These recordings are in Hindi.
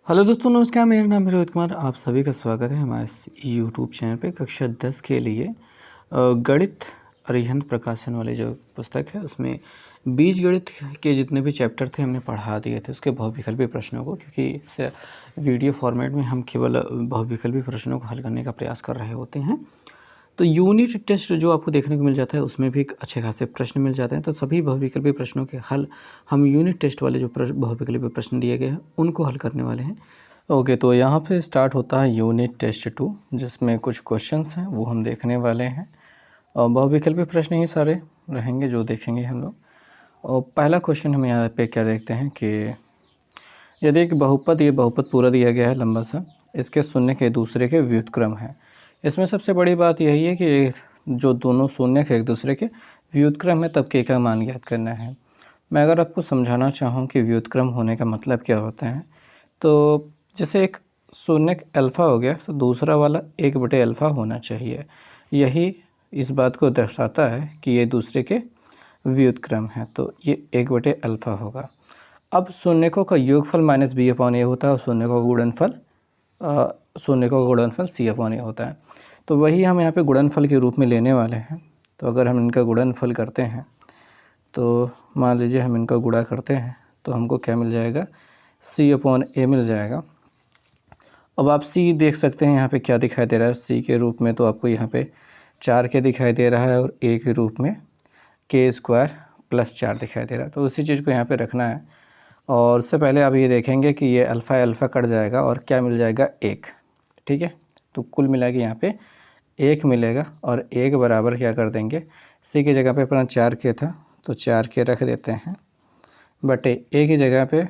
हेलो दोस्तों, नमस्कार। मेरा नाम है रोहित कुमार। आप सभी का स्वागत है हमारे इस यूट्यूब चैनल पे। कक्षा 10 के लिए गणित अरिहंत प्रकाशन वाली जो पुस्तक है उसमें बीजगणित के जितने भी चैप्टर थे हमने पढ़ा दिए थे उसके बहुविकल्पी प्रश्नों को, क्योंकि इस वीडियो फॉर्मेट में हम केवल बहुविकल्पी प्रश्नों को हल करने का प्रयास कर रहे होते हैं। तो यूनिट टेस्ट जो आपको देखने को मिल जाता है उसमें भी अच्छे खासे प्रश्न मिल जाते हैं। तो सभी बहुविकल्पी प्रश्नों के हल हम यूनिट टेस्ट वाले जो बहुविकल्पी प्रश्न दिए गए हैं उनको हल करने वाले हैं। ओके, तो यहाँ पे स्टार्ट होता है यूनिट टेस्ट 2, जिसमें कुछ क्वेश्चंस हैं वो हम देखने वाले हैं और बहुविकल्पी प्रश्न ही सारे रहेंगे जो देखेंगे हम लोग। और पहला क्वेश्चन हम यहाँ पे क्या देखते हैं कि यदि एक बहुपद, ये बहुपद पूरा दिया गया है लंबा सा, इसके शून्य के दूसरे के व्युत्क्रम है। इसमें सबसे बड़ी बात यही है कि जो दोनों शून्य के एक दूसरे के व्युत्क्रम है तब के का मान ज्ञात करना है। मैं अगर आपको समझाना चाहूँ कि व्युत्क्रम होने का मतलब क्या होता है, तो जैसे एक शून्य अल्फ़ा हो गया तो दूसरा वाला 1/अल्फ़ा होना चाहिए। यही इस बात को दर्शाता है कि ये दूसरे के व्युत्क्रम है, तो ये 1/अल्फ़ा होगा। अब शून्यकों का योगफल -b/a होता है और शून्यकों का गुणनफल c/a होता है। तो वही हम यहाँ पे गुणनफल के रूप में लेने वाले हैं। तो अगर हम इनका गुणनफल करते हैं तो मान लीजिए हम इनका गुणा करते हैं तो हमको क्या मिल जाएगा, c/a मिल जाएगा। अब आप c देख सकते हैं यहाँ पे क्या दिखाई दे रहा है c के रूप में, तो आपको यहाँ पे 4k दिखाई दे रहा है और a के रूप में k² + 4 दिखाई दे रहा है। तो उसी चीज़ को यहाँ पे रखना है। और उससे पहले आप ये देखेंगे कि ये अल्फ़ा अल्फ़ा कट जाएगा और क्या मिल जाएगा, 1। ठीक है, तो कुल मिला के यहाँ पे 1 मिलेगा और 1 बराबर क्या कर देंगे, c की जगह पे अपना 4k था तो 4k रख देते हैं, बटे a की जगह पे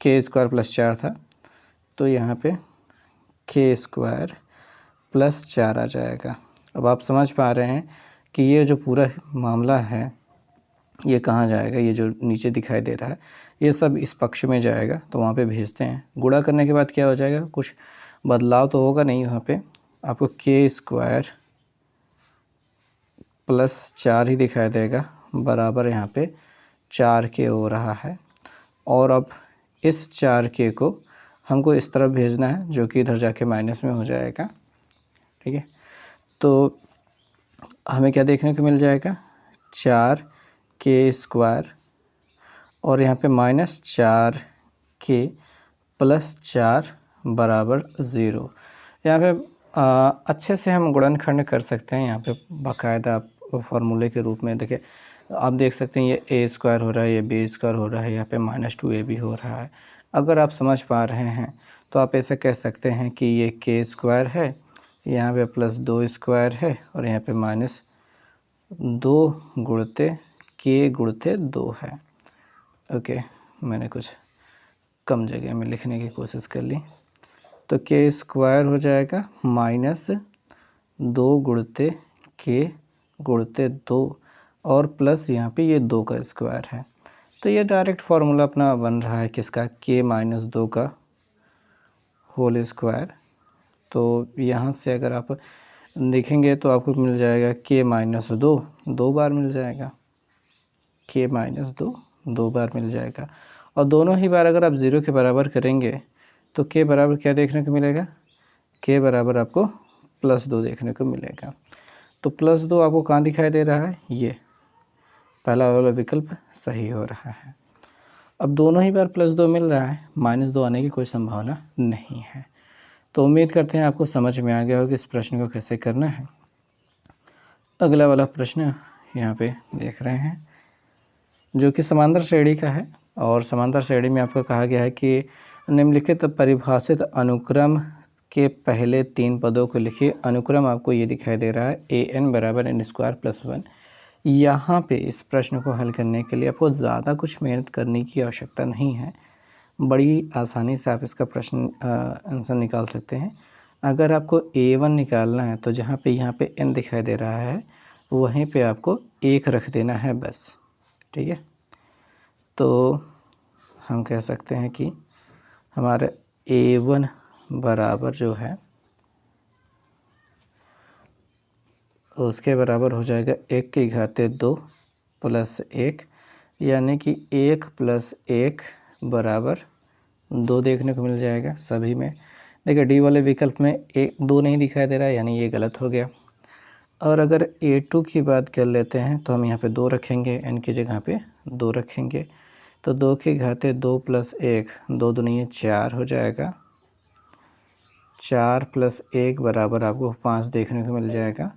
k² + 4 था तो यहाँ पे k² + 4 आ जाएगा। अब आप समझ पा रहे हैं कि ये जो पूरा मामला है ये कहाँ जाएगा, ये जो नीचे दिखाई दे रहा है ये सब इस पक्ष में जाएगा, तो वहाँ पे भेजते हैं। गुणा करने के बाद क्या हो जाएगा, कुछ बदलाव तो होगा नहीं, वहाँ पे आपको k² + 4 ही दिखाई देगा, बराबर यहाँ पे 4k हो रहा है। और अब इस 4k को हमको इस तरफ भेजना है जो कि इधर जाके माइनस में हो जाएगा। ठीक है, तो हमें क्या देखने को मिल जाएगा, 4k² और यहाँ पे -4k + 4 बराबर 0। यहाँ पे अच्छे से हम गुणनखंड कर सकते हैं। यहाँ पे बाकायदा फार्मूले के रूप में देखिए, आप देख सकते हैं ये a² हो रहा है, ये b² हो रहा है, यहाँ पे -2ab हो रहा है। अगर आप समझ पा रहे हैं तो आप ऐसा कह सकते हैं कि ये k² है, यहाँ पे +2² है और यहाँ पे -2 गुणते k गुणते 2 है। ओके, मैंने कुछ कम जगह में लिखने की कोशिश कर ली। तो k² हो जाएगा -2 गुणते k गुणते 2 और प्लस यहाँ पे ये 2 का स्क्वायर है। तो ये डायरेक्ट फार्मूला अपना बन रहा है किसका, k - 2 का होल स्क्वायर। तो यहाँ से अगर आप देखेंगे तो आपको मिल जाएगा k - 2 2 बार मिल जाएगा, k - 2 2 बार मिल जाएगा। और दोनों ही बार अगर आप 0 के बराबर करेंगे तो k बराबर क्या देखने को मिलेगा, k बराबर आपको +2 देखने को मिलेगा। तो +2 आपको कहाँ दिखाई दे रहा है, ये पहला वाला विकल्प सही हो रहा है। अब दोनों ही बार +2 मिल रहा है, -2 आने की कोई संभावना नहीं है। तो उम्मीद करते हैं आपको समझ में आ गया होगा कि इस प्रश्न को कैसे करना है। अगला वाला प्रश्न यहाँ पे देख रहे हैं जो कि समांतर श्रेणी का है। और समांतर श्रेणी में आपको कहा गया है कि निम्नलिखित परिभाषित अनुक्रम के पहले 3 पदों को लिखिए। अनुक्रम आपको ये दिखाई दे रहा है an = n² + 1। यहाँ पे इस प्रश्न को हल करने के लिए आपको ज़्यादा कुछ मेहनत करने की आवश्यकता नहीं है, बड़ी आसानी से आप इसका प्रश्न आंसर निकाल सकते हैं। अगर आपको a1 निकालना है तो जहाँ पे यहाँ पे n दिखाई दे रहा है वहीं पे आपको 1 रख देना है बस। ठीक है, तो हम कह सकते हैं कि हमारा a1 बराबर जो है उसके बराबर हो जाएगा 1 की घाते 2 + 1, यानी कि 1 + 1 बराबर 2 देखने को मिल जाएगा सभी में। देखिए डी वाले विकल्प में 2 नहीं दिखाई दे रहा है, यानी ये गलत हो गया। और अगर A2 की बात कर लेते हैं तो हम यहाँ पे 2 रखेंगे, n की जगह पे 2 रखेंगे, तो 2 की घाते 2 + 1, 2 दूनी 4 हो जाएगा। 4 + 1 बराबर आपको 5 देखने को मिल जाएगा।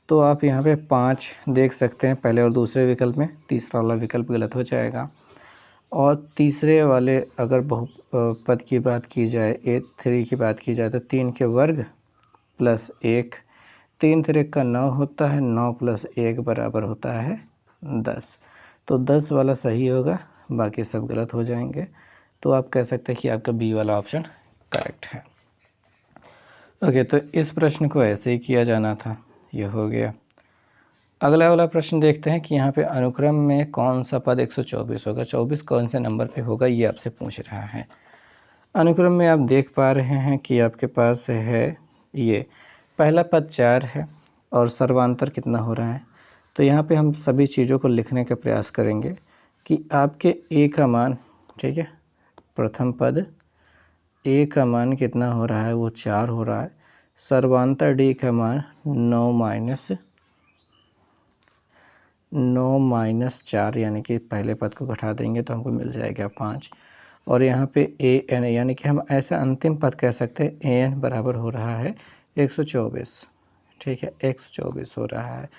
तो आप यहाँ पे 5 देख सकते हैं पहले और दूसरे विकल्प में, तीसरा वाला विकल्प गलत हो जाएगा। और तीसरे वाले अगर बहुपद की बात की जाए, A3 की बात की जाए तो 3 के वर्ग + 1, 3 3 का 9 होता है, 9 + 1 बराबर होता है 10। तो 10 वाला सही होगा, बाकी सब गलत हो जाएंगे। तो आप कह सकते हैं कि आपका बी वाला ऑप्शन करेक्ट है। ओके, तो इस प्रश्न को ऐसे ही किया जाना था, ये हो गया। अगला वाला प्रश्न देखते हैं कि यहाँ पे अनुक्रम में कौन सा पद 124 होगा, 24 कौन से नंबर पे होगा, ये आपसे पूछ रहा है। अनुक्रम में आप देख पा रहे हैं कि आपके पास है ये पहला पद 4 है और सर्वांतर कितना हो रहा है। तो यहाँ पे हम सभी चीज़ों को लिखने का प्रयास करेंगे कि आपके a का मान, ठीक है, प्रथम पद a का मान कितना हो रहा है, वो 4 हो रहा है। सर्वांतर d का मान 9 - 4, यानी कि पहले पद को घटा देंगे तो हमको मिल जाएगा 5। और यहाँ पे an, यानी कि हम ऐसा अंतिम पद कह सकते हैं an बराबर हो रहा है 124, ठीक है, 124 हो रहा है।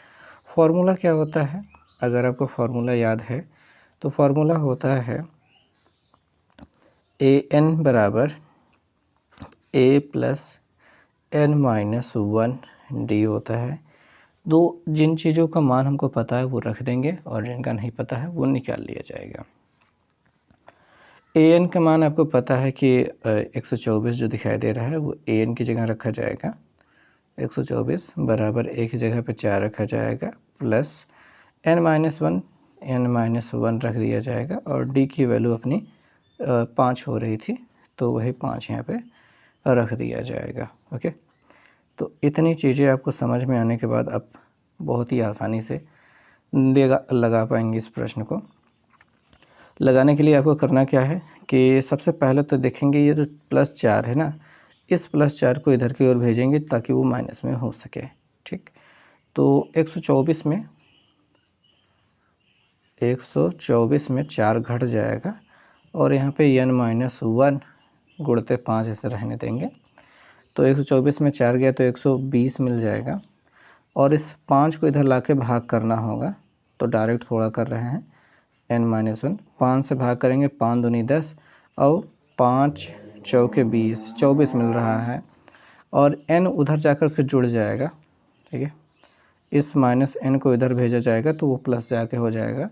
फॉर्मूला क्या होता है, अगर आपको फार्मूला याद है तो फार्मूला होता है an बराबर a + n - 1 d होता है। दो जिन चीज़ों का मान हमको पता है वो रख देंगे और जिनका नहीं पता है वो निकाल लिया जाएगा। an का मान आपको पता है कि 124 जो दिखाई दे रहा है वो an की जगह रखा जाएगा, 124 बराबर a की जगह पे 4 रखा जाएगा, प्लस n - 1 रख दिया जाएगा। और d की वैल्यू अपनी 5 हो रही थी तो वही 5 यहाँ पे रख दिया जाएगा। ओके, तो इतनी चीज़ें आपको समझ में आने के बाद आप बहुत ही आसानी से लगा पाएंगे इस प्रश्न को। लगाने के लिए आपको करना क्या है कि सबसे पहले तो देखेंगे ये जो +4 है ना, इस +4 को इधर की ओर भेजेंगे ताकि वो माइनस में हो सके, ठीक। तो 124 में 4 घट जाएगा और यहाँ पे n - 1 गुणते 5 ऐसे रहने देंगे। तो 124 में 4 गया तो 120 मिल जाएगा और इस 5 को इधर लाके भाग करना होगा, तो डायरेक्ट थोड़ा कर रहे हैं, n - 1 5 से भाग करेंगे, 5 दूनी 10 और 5 चौके 20, 24 मिल रहा है। और n उधर जाकर फिर जुड़ जाएगा, ठीक है, इस -n को इधर भेजा जाएगा तो वो प्लस जाके हो जाएगा।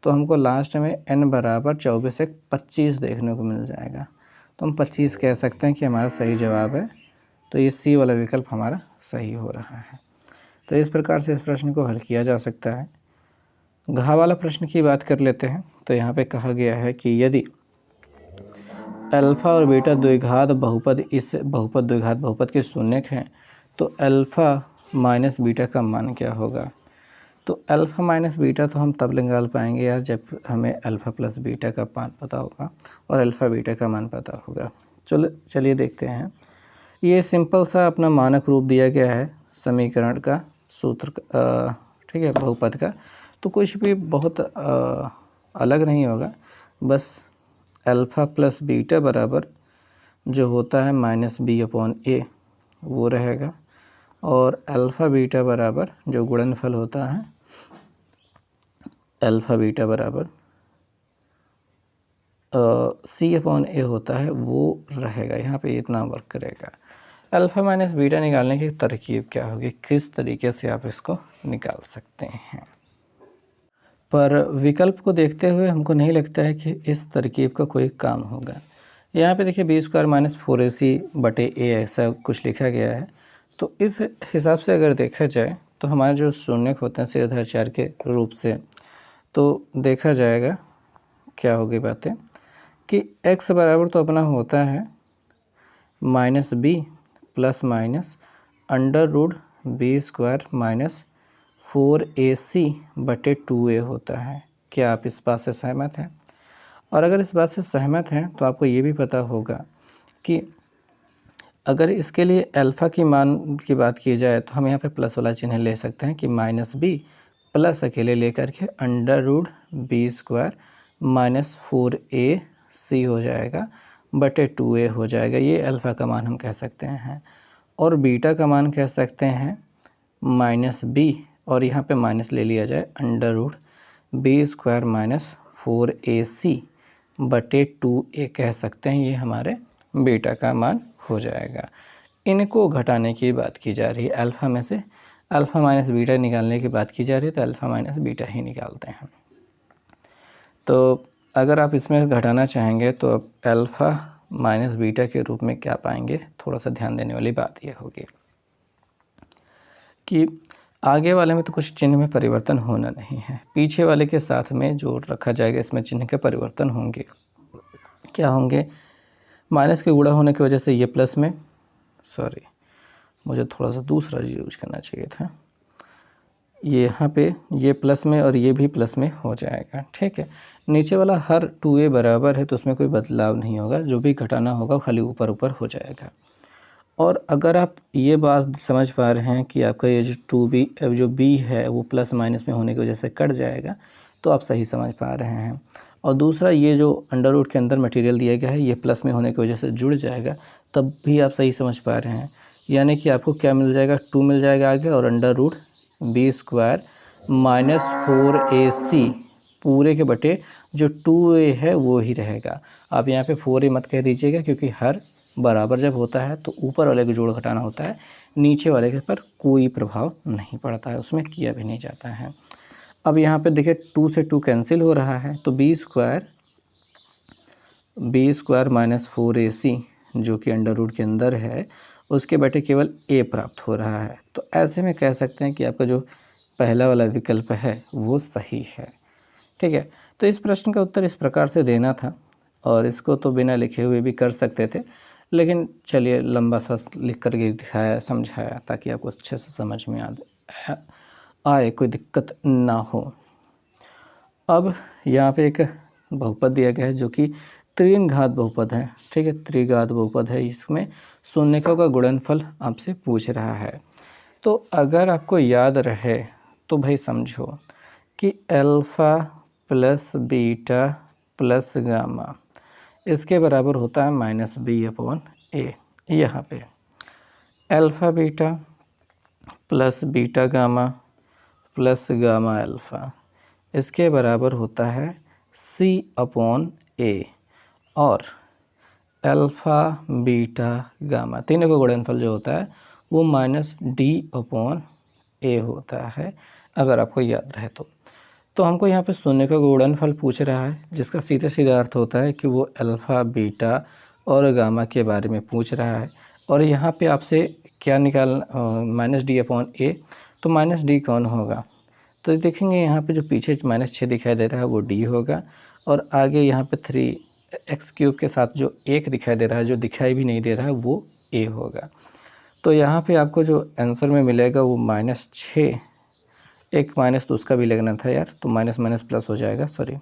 तो हमको लास्ट में n बराबर 24 से 25 देखने को मिल जाएगा, तो हम 25 कह सकते हैं कि हमारा सही जवाब है। तो ये सी वाला विकल्प हमारा सही हो रहा है। तो इस प्रकार से इस प्रश्न को हल किया जा सकता है। घ वाला प्रश्न की बात कर लेते हैं। तो यहाँ पे कहा गया है कि यदि अल्फ़ा और बीटा द्विघात बहुपद इस बहुपद द्विघात बहुपद के शून्यक हैं तो अल्फ़ा माइनस बीटा का मान क्या होगा। तो अल्फ़ा माइनस बीटा तो हम तब निकाल पाएंगे यार जब हमें अल्फ़ा प्लस बीटा का मान पता होगा और अल्फ़ा बीटा का मान पता होगा। चलिए देखते हैं। ये सिंपल सा अपना मानक रूप दिया गया है समीकरण का, सूत्र का, ठीक है, बहुपद का। तो कुछ भी बहुत अलग नहीं होगा, बस अल्फ़ा प्लस बीटा बराबर जो होता है -b/a वो रहेगा और अल्फ़ा बीटा बराबर जो गुणनफल होता है अल्फ़ा बीटा बराबर c/a होता है वो रहेगा। यहाँ पे इतना वर्क करेगा। अल्फ़ा माइनस बीटा निकालने की तरकीब क्या होगी, किस तरीके से आप इसको निकाल सकते हैं। पर विकल्प को देखते हुए हमको नहीं लगता है कि इस तरकीब का कोई काम होगा। यहाँ पे देखिए b² - 4ac/a ऐसा कुछ लिखा गया है। तो इस हिसाब से अगर देखा जाए तो हमारे जो शून्यक होते हैं सिरधार 4 के रूप से, तो देखा जाएगा क्या होगी बातें कि x बराबर तो अपना होता है -b ± √b² - 4ac/2a होता है। क्या आप इस बात से सहमत हैं। और अगर इस बात से सहमत हैं तो आपको ये भी पता होगा कि अगर इसके लिए अल्फ़ा की मान की बात की जाए तो हम यहाँ पे प्लस वाला चिन्ह ले सकते हैं कि -b प्लस अकेले लेकर के √b² -4ac हो जाएगा बटे 2a हो जाएगा। ये अल्फ़ा का मान हम कह सकते हैं। और बीटा का मान कह सकते हैं -b और यहाँ पे माइनस ले लिया जाए √b² -4ac बटे 2a कह सकते हैं। ये हमारे बीटा का मान हो जाएगा। इनको घटाने की बात की जा रही है, अल्फ़ा में से अल्फ़ा माइनस बीटा निकालने की बात की जा रही है, तो अल्फ़ा माइनस बीटा ही निकालते हैं। तो अगर आप इसमें घटाना चाहेंगे तो आप अल्फ़ा माइनस बीटा के रूप में क्या पाएंगे, थोड़ा सा ध्यान देने वाली बात यह होगी कि आगे वाले में तो कुछ चिन्ह में परिवर्तन होना नहीं है, पीछे वाले के साथ में जो रखा जाएगा इसमें चिन्ह के परिवर्तन होंगे। क्या होंगे? माइनस के गुणा होने की वजह से ये प्लस में, सॉरी मुझे थोड़ा सा दूसरा यूज करना चाहिए था, ये यहाँ पे ये प्लस में और ये भी प्लस में हो जाएगा। ठीक है, नीचे वाला हर 2a बराबर है तो उसमें कोई बदलाव नहीं होगा, जो भी घटाना होगा खाली ऊपर ऊपर हो जाएगा। और अगर आप ये बात समझ पा रहे हैं कि आपका ये जो 2b जो b है वो प्लस माइनस में होने की वजह से कट जाएगा, तो आप सही समझ पा रहे हैं। और दूसरा, ये जो अंडर रूट के अंदर मटेरियल दिया गया है ये प्लस में होने की वजह से जुड़ जाएगा, तब भी आप सही समझ पा रहे हैं। यानी कि आपको क्या मिल जाएगा, 2 मिल जाएगा आगे और √b² -4ac पूरे के बटे जो 2a है वो ही रहेगा। आप यहाँ पे 4a मत कह दीजिएगा, क्योंकि हर बराबर जब होता है तो ऊपर वाले को जोड़ घटाना होता है, नीचे वाले के पर कोई प्रभाव नहीं पड़ता है, उसमें किया भी नहीं जाता है। अब यहाँ पे देखिए 2 से 2 कैंसिल हो रहा है, तो b² -4ac जो कि अंडर रूट के अंदर है उसके बटे केवल a प्राप्त हो रहा है। तो ऐसे में कह सकते हैं कि आपका जो पहला वाला विकल्प है वो सही है। ठीक है, तो इस प्रश्न का उत्तर इस प्रकार से देना था, और इसको तो बिना लिखे हुए भी कर सकते थे, लेकिन चलिए लंबा सा लिख कर के दिखाया, समझाया, ताकि आपको अच्छे से समझ में आए, कोई दिक्कत ना हो। अब यहाँ पे एक बहुपद दिया गया है जो कि 3 घात बहुपद है। ठीक है, त्रिघात बहुपद है, इसमें शून्यकों का गुणनफल आपसे पूछ रहा है। तो अगर आपको याद रहे तो भाई समझो कि alpha plus beta plus gamma इसके बराबर होता है -b/a। यहाँ पे alpha beta plus beta gamma plus gamma alpha इसके बराबर होता है c/a, और अल्फ़ा बीटा गामा तीनों का गुणनफल जो होता है वो -d/a होता है, अगर आपको याद रहे तो हमको यहाँ पे शून्य का गुणनफल पूछ रहा है, जिसका सीधे सीधा अर्थ होता है कि वो अल्फ़ा बीटा और गामा के बारे में पूछ रहा है। और यहाँ पे आपसे क्या निकालना, -d/a, तो -d कौन होगा? तो देखेंगे यहाँ पे जो पीछे -6 दिखाई दे रहा है वो d होगा, और आगे यहाँ पे 3x³ के साथ जो 1 दिखाई दे रहा है, जो दिखाई भी नहीं दे रहा है, वो a होगा। तो यहाँ पे आपको जो आंसर में मिलेगा वो -6, एक माइनस तो उसका भी लगना था यार, तो माइनस माइनस प्लस हो जाएगा, सॉरी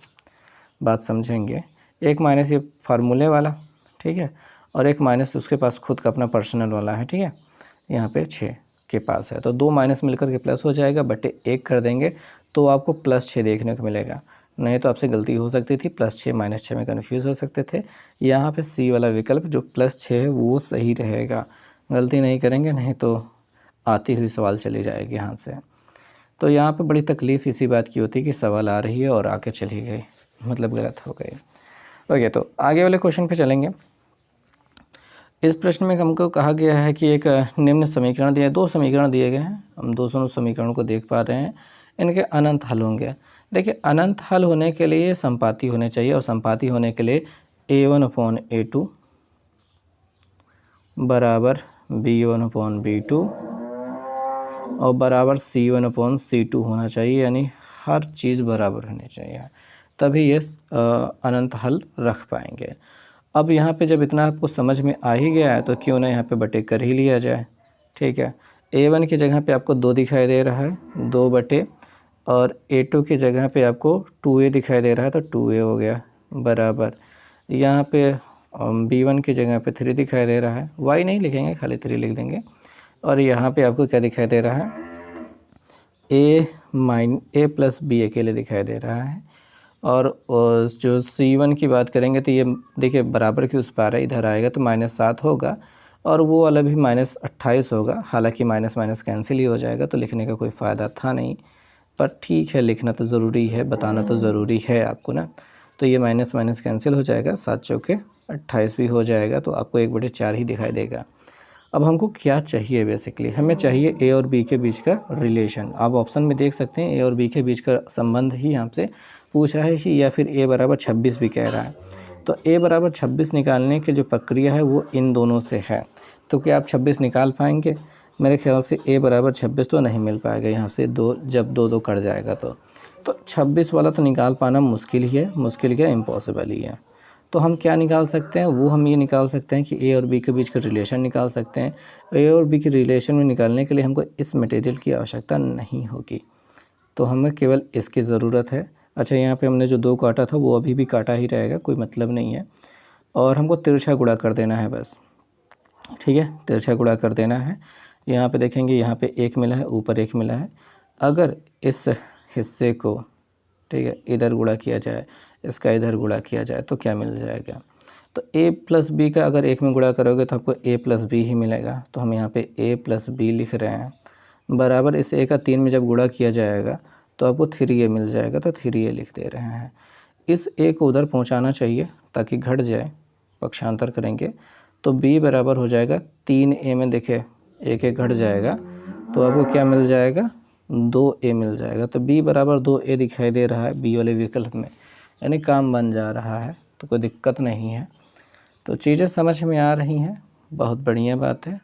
बात समझेंगे। एक माइनस ये फार्मूले वाला, ठीक है, और एक माइनस उसके पास खुद का अपना पर्सनल वाला है। ठीक है, यहाँ पे 6 के पास है, तो 2 माइनस मिलकर के प्लस हो जाएगा, बटे 1 कर देंगे तो आपको +6 देखने को मिलेगा। नहीं तो आपसे गलती हो सकती थी, +6 -6 में कन्फ्यूज़ हो सकते थे। यहाँ पे सी वाला विकल्प जो +6 है वो सही रहेगा, गलती नहीं करेंगे, नहीं तो आती हुई सवाल चली जाएगी हाथ से। तो यहाँ पे बड़ी तकलीफ़ इसी बात की होती है कि सवाल आ रही है और आके चली गई, मतलब गलत हो गई। ओके, तो आगे वाले क्वेश्चन पे चलेंगे। इस प्रश्न में हमको कहा गया है कि एक निम्न समीकरण दिया है, 2 समीकरण दिए गए हैं, हम दोनों समीकरणों को देख पा रहे हैं, इनके अनंत हल होंगे। देखिए, अनंत हल होने के लिए संपाती होने चाहिए, और संपाती होने के लिए a1/a2 बराबर b1/b2 और बराबर c1/c2 होना चाहिए, यानी हर चीज़ बराबर होनी चाहिए, तभी ये अनंत हल रख पाएंगे। अब यहाँ पे जब इतना आपको समझ में आ ही गया है तो क्यों ना यहाँ पे बटे कर ही लिया जाए। ठीक है, a1 की जगह पे आपको 2 दिखाई दे रहा है, 2 बटे, और a2 की जगह पे आपको 2a दिखाई दे रहा है, तो 2a हो गया। बराबर यहाँ पे B1 की जगह पे 3 दिखाई दे रहा है, y नहीं लिखेंगे, खाली 3 लिख देंगे। और यहाँ पे आपको क्या दिखाई दे रहा है, a प्लस b अकेले दिखाई दे रहा है। और जो C1 की बात करेंगे तो ये देखिए बराबर की उस पार है, इधर आएगा तो -7 होगा और वो वाला भी -28 होगा। हालांकि माइनस माइनस कैंसिल ही हो जाएगा तो लिखने का कोई फ़ायदा था नहीं, पर ठीक है लिखना तो ज़रूरी है, बताना तो ज़रूरी है आपको ना। तो ये माइनस माइनस कैंसिल हो जाएगा, 7 चौके 28 भी हो जाएगा, तो आपको 1/4 ही दिखाई देगा। अब हमको क्या चाहिए, बेसिकली हमें चाहिए ए और बी के बीच का रिलेशन। आप ऑप्शन में देख सकते हैं ए और बी के बीच का संबंध ही हमसे पूछ रहा है कि, या फिर a बराबर 26 भी कह रहा है। तो a बराबर 26 निकालने की जो प्रक्रिया है वो इन दोनों से है। तो क्या आप 26 निकाल पाएंगे? मेरे ख्याल से a बराबर 26 तो नहीं मिल पाएगा यहाँ से, जब दो कट जाएगा तो 26 वाला तो निकाल पाना मुश्किल ही है, मुश्किल क्या इम्पॉसिबल ही है। तो हम क्या निकाल सकते हैं, वो हम ये निकाल सकते हैं कि ए और बी के बीच का रिलेशन निकाल सकते हैं। ए और बी के रिलेशन में निकालने के लिए हमको इस मटेरियल की आवश्यकता नहीं होगी, तो हमें केवल इसकी ज़रूरत है। अच्छा, यहाँ पे हमने जो 2 काटा था वो अभी भी काटा ही रहेगा, कोई मतलब नहीं है। और हमको तिरछा गुणा कर देना है बस, ठीक है, तिरछा गुणा कर देना है। यहाँ पे देखेंगे, यहाँ पे 1 मिला है, ऊपर 1 मिला है। अगर इस हिस्से को, ठीक है, इधर गुणा किया जाए, इसका इधर गुणा किया जाए तो क्या मिल जाएगा? तो a प्लस बी का अगर 1 में गुणा करोगे तो आपको a प्लस बी ही मिलेगा। तो हम यहाँ पे a प्लस बी लिख रहे हैं, बराबर इस a का 3 में जब गुणा किया जाएगा तो आपको 3a मिल जाएगा, तो 3a लिख दे रहे हैं। इस a को उधर पहुँचाना चाहिए ताकि घट जाए, पक्षांतर करेंगे तो b बराबर हो जाएगा 3a में, देखे 1 घट जाएगा तो आपको क्या मिल जाएगा, 2a मिल जाएगा। तो b बराबर 2a दिखाई दे रहा है b वाले विकल्प में, यानी काम बन जा रहा है, तो कोई दिक्कत नहीं है। तो चीज़ें समझ में आ रही हैं, बहुत बढ़िया बात है।